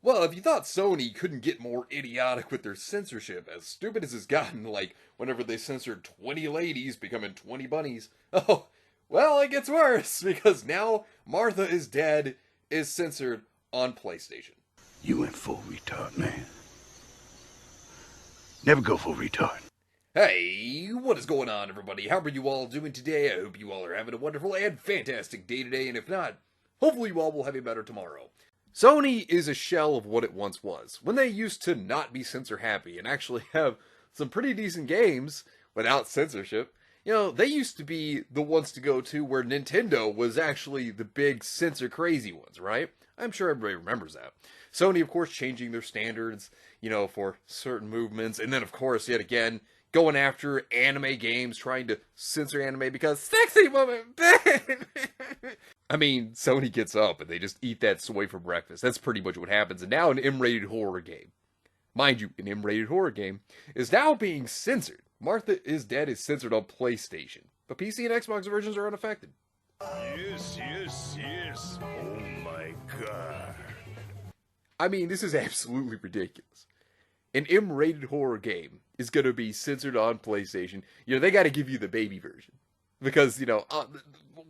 Well, if you thought Sony couldn't get more idiotic with their censorship, as stupid as it's gotten, like whenever they censored 20 ladies becoming 20 bunnies, oh, well, it gets worse, because now Martha is Dead is censored on PlayStation. You went full retard, man. Never go full retard. Hey, what is going on, everybody? How are you all doing today? I hope you all are having a wonderful and fantastic day today, and if not, hopefully you all will have a better tomorrow. Sony is a shell of what it once was, when they used to not be censor happy and actually have some pretty decent games without censorship. You know, they used to be the ones to go to where Nintendo was actually the big censor crazy ones, right? I'm sure everybody remembers that. Sony, of course, changing their standards, for certain movements, and then, of course, yet again, going after anime games, trying to censor anime because sexy woman. I mean, Sony gets up and they just eat that soy for breakfast. That's pretty much what happens. And now an M-rated horror game, mind you, an M-rated horror game is now being censored. Martha is Dead is censored on PlayStation, but PC and Xbox versions are unaffected. Yes. Oh my god. I mean, this is absolutely ridiculous. An M-rated horror game is going to be censored on PlayStation. They got to give you the baby version. Because,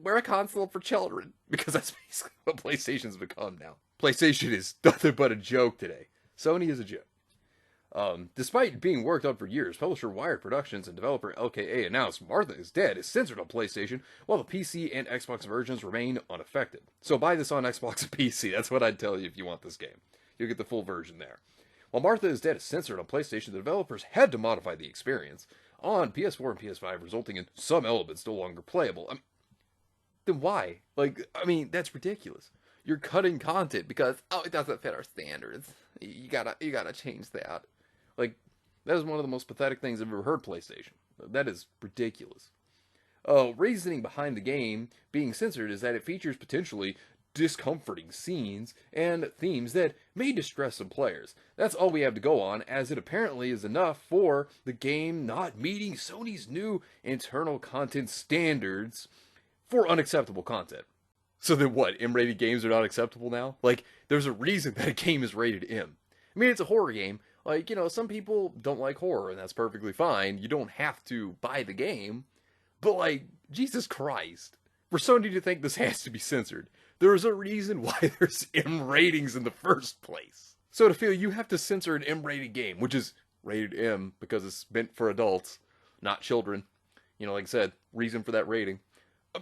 we're a console for children. Because that's basically what PlayStation's become now. PlayStation is nothing but a joke today. Sony is a joke. Despite being worked on for years, publisher Wired Productions and developer LKA announced Martha is Dead is censored on PlayStation, while the PC and Xbox versions remain unaffected. So buy this on Xbox and PC. That's what I'd tell you if you want this game. You'll get the full version there. While Martha is Dead is censored on PlayStation, the developers had to modify the experience on PS4 and PS5, resulting in some elements no longer playable. Then why? That's ridiculous. You're cutting content because, it doesn't fit our standards. You gotta change that. That is one of the most pathetic things I've ever heard PlayStation. That is ridiculous. Reasoning behind the game being censored is that it features potentially discomforting scenes and themes that may distress some players. That's all we have to go on, as it apparently is enough for the game not meeting Sony's new internal content standards for unacceptable content. So then what, M-rated games are not acceptable now? There's a reason that a game is rated M. I mean, it's a horror game. Some people don't like horror, and that's perfectly fine. You don't have to buy the game. But, Jesus Christ. For Sony to think this has to be censored, there is a reason why there's M ratings in the first place. So to feel you have to censor an M-rated game, which is rated M because it's meant for adults, not children. Like I said, reason for that rating.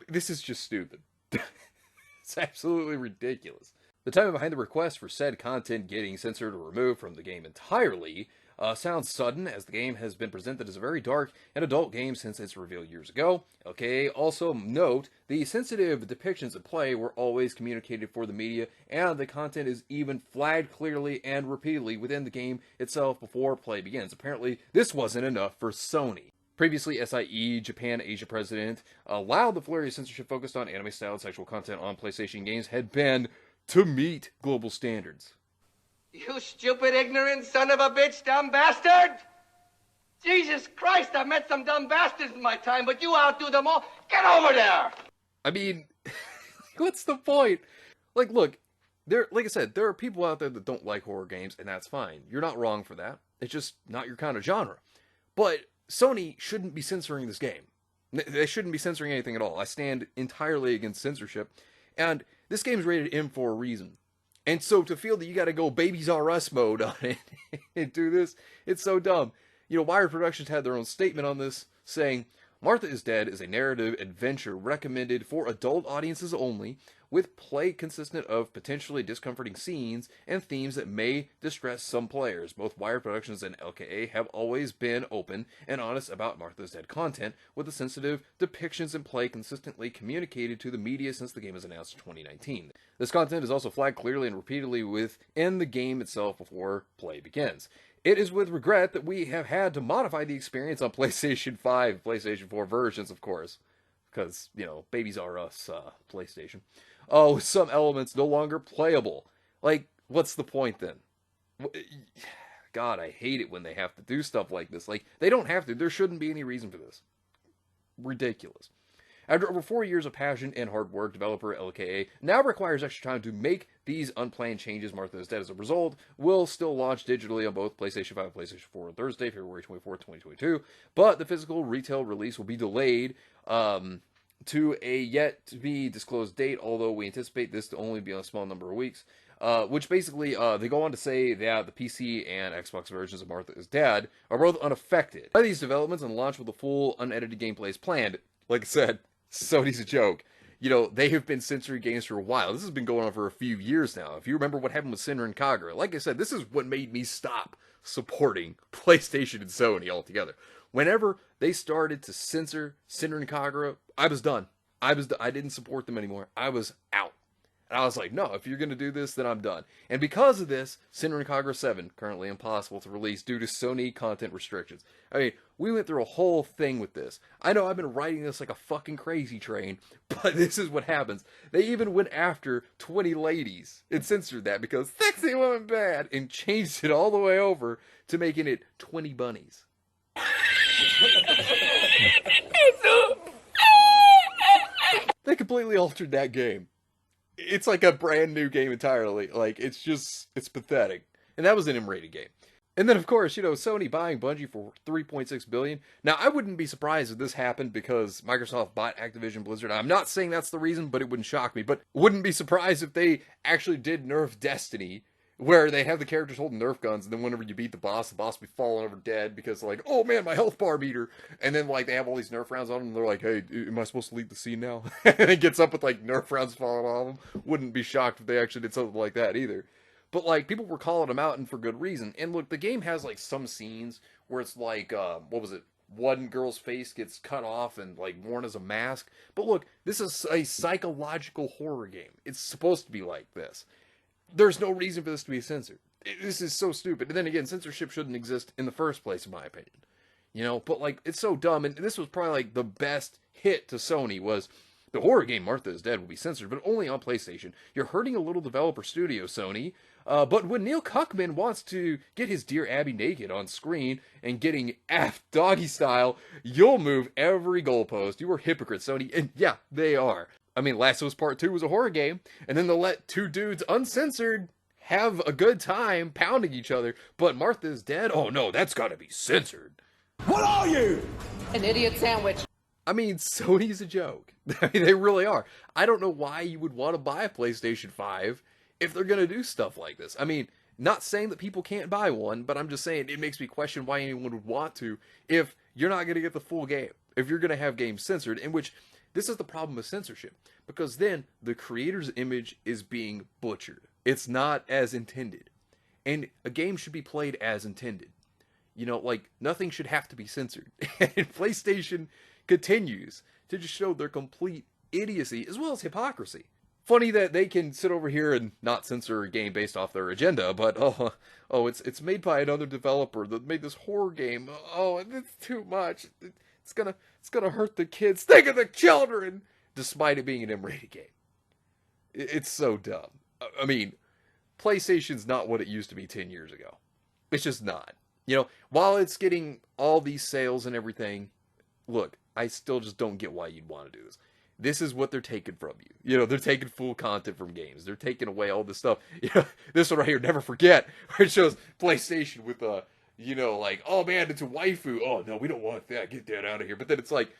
This is just stupid. It's absolutely ridiculous. The timing behind the request for said content getting censored or removed from the game entirely sounds sudden, as the game has been presented as a very dark and adult game since its reveal years ago. Okay, also note, the sensitive depictions of play were always communicated for the media, and the content is even flagged clearly and repeatedly within the game itself before play begins. Apparently, this wasn't enough for Sony. Previously, SIE, Japan Asia president, allowed the flurry of censorship focused on anime-styled sexual content on PlayStation games had been to meet global standards. You stupid, ignorant son of a bitch, dumb bastard! Jesus Christ, I've met some dumb bastards in my time, but you outdo them all. Get over there! I mean, what's the point? Look, like I said, there are people out there that don't like horror games, and that's fine. You're not wrong for that. It's just not your kind of genre. But Sony shouldn't be censoring this game. They shouldn't be censoring anything at all. I stand entirely against censorship. And this game's rated M for a reason. And so to feel that you gotta go Babies R Us mode on it and do this, it's so dumb. Wired Productions had their own statement on this, saying, Martha is Dead is a narrative adventure recommended for adult audiences only, with play consistent of potentially discomforting scenes and themes that may distress some players. Both Wired Productions and LKA have always been open and honest about Martha's Dead content, with the sensitive depictions and play consistently communicated to the media since the game was announced in 2019. This content is also flagged clearly and repeatedly within the game itself before play begins. It is with regret that we have had to modify the experience on PlayStation 5, PlayStation 4 versions, of course. Because, Babies R Us, PlayStation. With some elements no longer playable. What's the point then? God, I hate it when they have to do stuff like this. They don't have to. There shouldn't be any reason for this. Ridiculous. After over 4 years of passion and hard work, developer LKA now requires extra time to make these unplanned changes. Martha is Dead, as a result, will still launch digitally on both PlayStation 5 and PlayStation 4 on Thursday, February 24th, 2022, but the physical retail release will be delayed to a yet-to-be disclosed date, although we anticipate this to only be on a small number of weeks. Which basically, they go on to say that the PC and Xbox versions of Martha is Dead are both unaffected by these developments and launch with a full, unedited gameplay is planned. Like I said, Sony's a joke. You know, they have been censoring games for a while. This has been going on for a few years now. If you remember what happened with Sinner and Kagura, like I said, this is what made me stop supporting PlayStation and Sony altogether. Whenever they started to censor Sinner and Kagura, I was done. I didn't support them anymore. I was out. And I was like, no, if you're going to do this, then I'm done. And because of this, Sinner and Kagura 7, currently impossible to release due to Sony content restrictions. I mean, we went through a whole thing with this. I know I've been writing this like a fucking crazy train, but this is what happens. They even went after 20 ladies and censored that because sexy woman bad and changed it all the way over to making it 20 bunnies. They completely altered that game. It's like a brand new game entirely. Like, it's pathetic. And that was an M-rated game. And then, of course, you know, Sony buying Bungie for $3.6 billion. Now, I wouldn't be surprised if this happened because Microsoft bought Activision Blizzard. I'm not saying that's the reason, but it wouldn't shock me. But wouldn't be surprised if they actually did nerf Destiny, where they have the characters holding Nerf guns, and then whenever you beat the boss will be falling over dead because, like, oh man, my health bar meter. And then, like, they have all these Nerf rounds on them, and they're like, hey, am I supposed to leave the scene now? And it gets up with, like, Nerf rounds falling on them. Wouldn't be shocked if they actually did something like that either. But, like, people were calling them out, and for good reason. And look, the game has, like, some scenes where it's like, what was it? One girl's face gets cut off and, like, worn as a mask. But look, this is a psychological horror game. It's supposed to be like this. There's no reason for this to be censored. This is so stupid. And then again, censorship shouldn't exist in the first place, in my opinion. You know, but like, it's so dumb. And this was probably like the best hit to Sony was the horror game Martha is Dead will be censored, but only on PlayStation. You're hurting a little developer studio, Sony. But when Neil Cuckman wants to get his Dear Abby naked on screen and getting F doggy style, you'll move every goalpost. You are hypocrites, Sony. And yeah, they are. I mean, Last of Us Part 2 was a horror game, and then they'll let two dudes uncensored have a good time pounding each other, but Martha's Dead? Oh no, that's gotta be censored. What are you? An idiot sandwich. I mean, Sony's a joke. I mean, they really are. I don't know why you would want to buy a PlayStation 5 if they're gonna do stuff like this. I mean, not saying that people can't buy one, but I'm just saying it makes me question why anyone would want to if you're not gonna get the full game. If you're gonna have games censored, in which this is the problem with censorship, because then the creator's image is being butchered. It's not as intended. And a game should be played as intended. You know, like, nothing should have to be censored. And PlayStation continues to just show their complete idiocy as well as hypocrisy. Funny that they can sit over here and not censor a game based off their agenda, but it's made by another developer that made this horror game. Oh, it's too much. It's gonna hurt the kids. Think of the children! Despite it being an M-rated game. It's so dumb. I mean, PlayStation's not what it used to be 10 years ago. It's just not. You know, while it's getting all these sales and everything, look, I still just don't get why you'd want to do this. This is what they're taking from you. You know, they're taking full content from games. They're taking away all this stuff. You know, this one right here, Never Forget, where it shows PlayStation with you know, like, oh man, it's a waifu. Oh no, we don't want that. Get that out of here. But then it's like,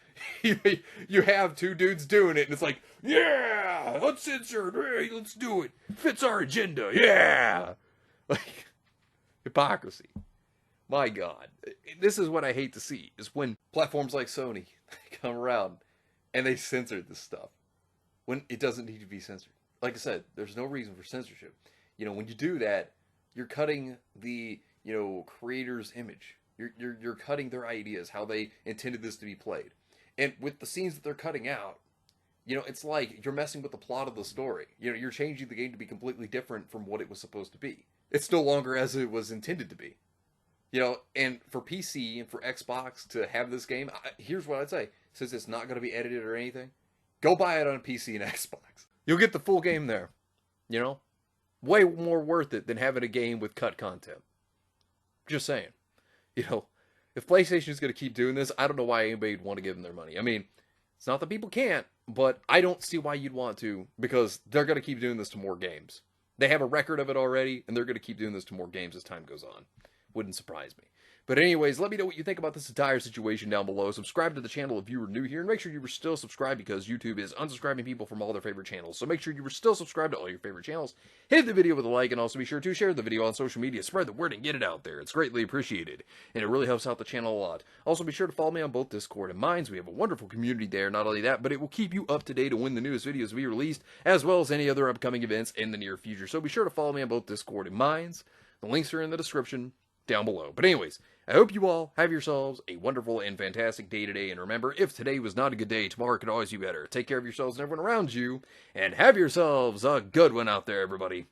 you have two dudes doing it, and it's like, yeah, uncensored. Hey, let's do it. Fits our agenda. Yeah. Like, hypocrisy. My God. This is what I hate to see, is when platforms like Sony come around and they censor this stuff when it doesn't need to be censored. Like I said, there's no reason for censorship. You know, when you do that, you're cutting the, you know, creator's image. You're cutting their ideas, how they intended this to be played. And with the scenes that they're cutting out, you know, it's like you're messing with the plot of the story. You know, you're changing the game to be completely different from what it was supposed to be. It's no longer as it was intended to be. You know, and for PC and for Xbox to have this game, here's what I'd say. Since it's not going to be edited or anything, go buy it on PC and Xbox. You'll get the full game there. You know? Way more worth it than having a game with cut content. Just saying. You know, if PlayStation is going to keep doing this, I don't know why anybody would want to give them their money. I mean, It's not that people can't, but I don't see why you'd want to, because they're going to keep doing this to more games. They have a record of it already, and they're going to keep doing this to more games as time goes on. Wouldn't surprise me. But anyways, let me know what you think about this entire situation down below. Subscribe to the channel if you were new here, and make sure you were still subscribed, because YouTube is unsubscribing people from all their favorite channels. So make sure you were still subscribed to all your favorite channels. Hit the video with a like, and also be sure to share the video on social media. Spread the word and get it out there. It's greatly appreciated, and it really helps out the channel a lot. Also, be sure to follow me on both Discord and Minds. We have a wonderful community there. Not only that, but it will keep you up to date on when the newest videos will be released, as well as any other upcoming events in the near future. So be sure to follow me on both Discord and Minds. The links are in the description down below. But anyways, I hope you all have yourselves a wonderful and fantastic day today. And remember, if today was not a good day, tomorrow could always be better. Take care of yourselves and everyone around you, and have yourselves a good one out there, everybody.